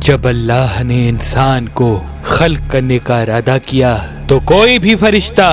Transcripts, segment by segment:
جب اللہ نے انسان کو خلق کرنے کا ارادہ کیا تو کوئی بھی فرشتہ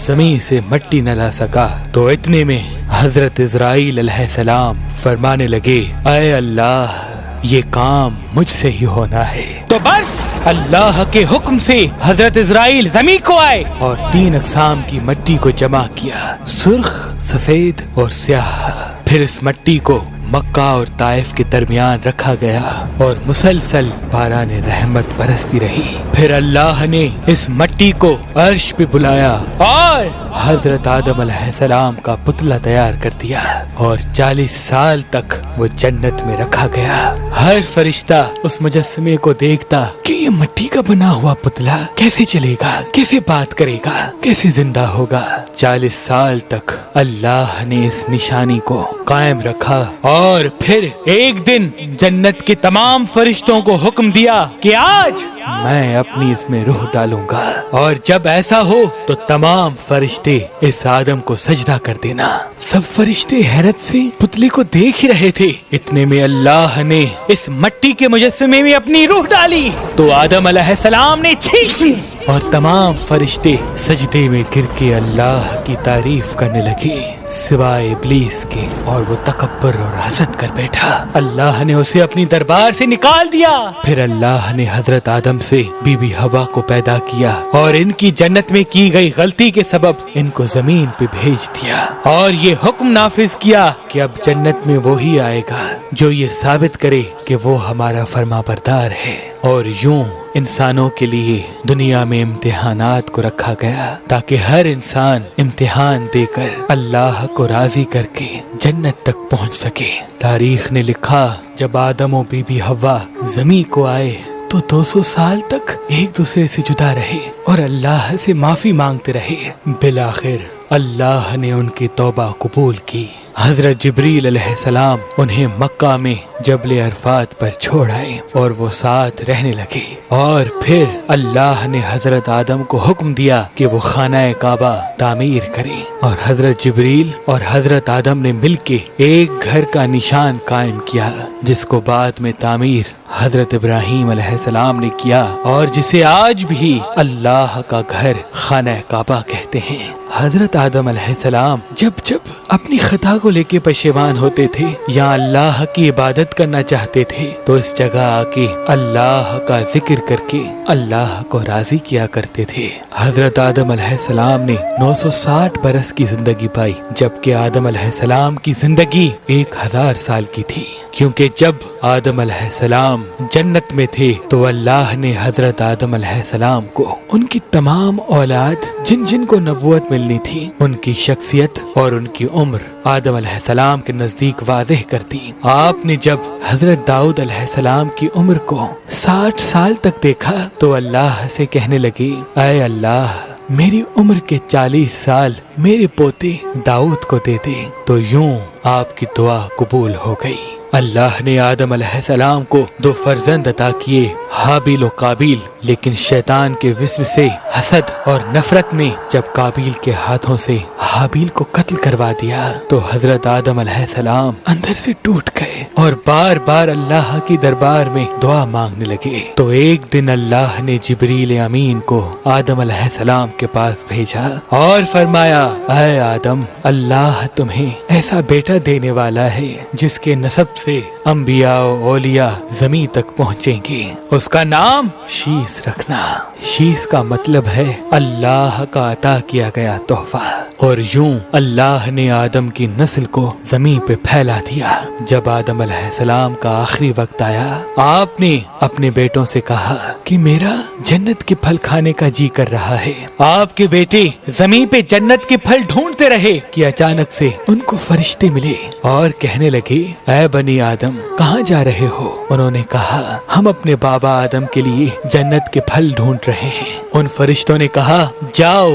زمین سے مٹی نہ لا سکا۔ تو اتنے میں حضرت عزرائیل علیہ السلام فرمانے لگے، اے اللہ یہ کام مجھ سے ہی ہونا ہے۔ تو بس اللہ کے حکم سے حضرت عزرائیل زمین کو آئے اور 3 اقسام کی مٹی کو جمع کیا، سرخ، سفید اور سیاہ۔ پھر اس مٹی کو مکہ اور طائف کے درمیان رکھا گیا اور مسلسل باران رحمت برستی رہی۔ پھر اللہ نے اس مٹی کو عرش پہ بلایا اور حضرت آدم علیہ السلام کا پتلا تیار کر دیا اور 40 سال تک وہ جنت میں رکھا گیا۔ ہر فرشتہ اس مجسمے کو دیکھتا کہ یہ مٹی کا بنا ہوا پتلا کیسے چلے گا، کیسے بات کرے گا، کیسے زندہ ہوگا۔ 40 سال تک اللہ نے اس نشانی کو قائم رکھا اور پھر ایک دن جنت کے تمام فرشتوں کو حکم دیا کہ آج میں اپنی اس میں روح ڈالوں گا، اور جب ایسا ہو تو تمام فرشتے اس آدم کو سجدہ کر دینا۔ سب فرشتے حیرت سے پتلے کو دیکھ ہی رہے تھے۔ اتنے میں اللہ نے اس مٹی کے مجسمے میں اپنی روح ڈالی تو آدم علیہ السلام نے چھینک لی اور تمام فرشتے سجدے میں گر کے اللہ کی تعریف کرنے لگے سوائے ابلیس کے، اور وہ تکبر اور حسد کر بیٹھا۔ اللہ نے اسے اپنی دربار سے نکال دیا۔ پھر اللہ نے حضرت آدم سے بی بی حوا کو پیدا کیا اور ان کی جنت میں کی گئی غلطی کے سبب ان کو زمین پہ بھیج دیا، اور یہ حکم نافذ کیا کہ اب جنت میں وہی آئے گا جو یہ ثابت کرے کہ وہ ہمارا فرما بردار ہے۔ اور یوں انسانوں کے لیے دنیا میں امتحانات کو رکھا گیا تاکہ ہر انسان امتحان دے کر اللہ کو راضی کر کے جنت تک پہنچ سکے۔ تاریخ نے لکھا جب آدم و بی بی حوا زمین کو آئے تو 200 سال تک ایک دوسرے سے جدا رہے اور اللہ سے معافی مانگتے رہے۔ بالآخر اللہ نے ان کی توبہ قبول کی۔ حضرت جبریل علیہ السلام انہیں مکہ میں جبل عرفات پر چھوڑ آئے اور وہ ساتھ رہنے لگے، اور پھر اللہ نے حضرت آدم کو حکم دیا کہ وہ خانہ کعبہ تعمیر کریں، اور حضرت جبریل اور حضرت آدم نے مل کے ایک گھر کا نشان قائم کیا جس کو بعد میں تعمیر حضرت ابراہیم علیہ السلام نے کیا، اور جسے آج بھی اللہ کا گھر خانہ کعبہ کہتے ہیں۔ حضرت آدم علیہ السلام جب اپنی خطا کو لے کے پشیمان ہوتے تھے یا اللہ کی عبادت کرنا چاہتے تھے تو اس جگہ آ کے اللہ کا ذکر کر کے اللہ کو راضی کیا کرتے تھے۔ حضرت آدم علیہ السلام نے 960 برس کی زندگی پائی، جبکہ آدم علیہ السلام کی زندگی 1000 سال کی تھی، کیونکہ جب آدم علیہ السلام جنت میں تھے تو اللہ نے حضرت آدم علیہ السلام کو ان کی تمام اولاد جن جن کو نبوت ملنی تھی ان کی شخصیت اور ان کی عمر آدم علیہ السلام کے نزدیک واضح کر دی۔ آپ نے جب حضرت داؤد علیہ السلام کی عمر کو 60 سال تک دیکھا تو اللہ سے کہنے لگے، اے اللہ میری عمر کے 40 سال میرے پوتے داؤد کو دے دے۔ تو یوں آپ کی دعا قبول ہو گئی۔ اللہ نے آدم علیہ السلام کو 2 فرزند عطا کیے، حابیل و قابیل، لیکن شیطان کے وسوسے، حسد اور نفرت نے جب قابیل کے ہاتھوں سے حابیل کو قتل کروا دیا تو حضرت آدم علیہ السلام اندر سے ٹوٹ گئے اور بار بار اللہ کی دربار میں دعا مانگنے لگے۔ تو ایک دن اللہ نے جبریل امین کو آدم علیہ السلام کے پاس بھیجا اور فرمایا، اے آدم اللہ تمہیں ایسا بیٹا دینے والا ہے جس کے نسب سے انبیاء و اولیاء زمین تک پہنچیں گے، اس کا نام شیس رکھنا۔ شیس کا مطلب ہے اللہ کا عطا کیا گیا تحفہ۔ اور یوں اللہ نے آدم کی نسل کو زمین پہ پھیلا دیا۔ جب آدم علیہ السلام کا آخری وقت آیا آپ نے اپنے بیٹوں سے کہا کہ میرا جنت کے پھل کھانے کا جی کر رہا ہے۔ آپ کے بیٹے زمین پہ جنت کے پھل ڈھونڈتے رہے کہ اچانک سے ان کو فرشتے ملے اور کہنے لگے، اے بنی آدم کہاں جا رہے ہو؟ انہوں نے کہا، ہم اپنے بابا آدم کے لیے جنت کے پھل ڈھونڈ رہے ہیں۔ ان فرشتوں نے کہا، جاؤ